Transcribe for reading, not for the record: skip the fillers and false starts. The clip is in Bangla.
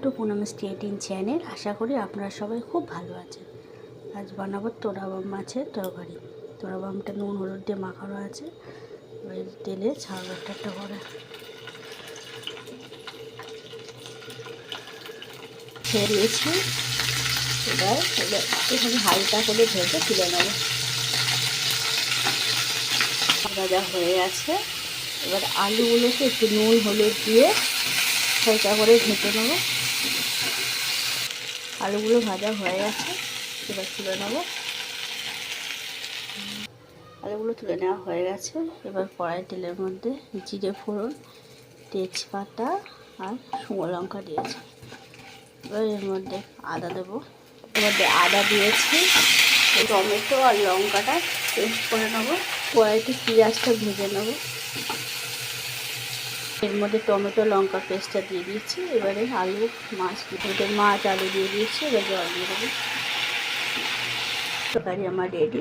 Two Poonam stating channel. আশা করি আপনারা সবাই খুব ভালো আছেন। আজ বানাবো তোড়াবাম মাছের তরকারি। তোড়াবামটা নুন হলুদ দিয়ে মাখানো আছে। এবার তেলে ছাড়বো একটা করে ছেড়ে দিয়েছি। এবার এখানে হালকা করে ভেজে তুলে নেবো। ভাজা হয়ে গেছে। এবার আলুগুলোকে একটু নুন হলুদ দিয়ে হালকা করে ভেজে নেবো। আলুগুলো ভাজা হয়ে গেছে, এবার তুলে নেবো। আলুগুলো তুলে নেওয়া হয়ে গেছে। এবার কড়াই তেলের মধ্যে জিরে ফোড়ন, তেজপাতা আর শুকনো লঙ্কা দিয়েছি। এবার এর মধ্যে আদা দেবো। এর মধ্যে আদা দিয়েছি, টমেটো আর লঙ্কাটা পেস্ট করে নেবো। কড়াইতে পেঁয়াজটা ভেজে নেবো। এর মধ্যে টমেটো লঙ্কা পেস্টটা দিয়ে দিয়েছি। এবারে আলু মাছ আলু দিয়ে দিয়েছি। এবার জল দিয়ে দেবো। তরকারি আমার রেডি।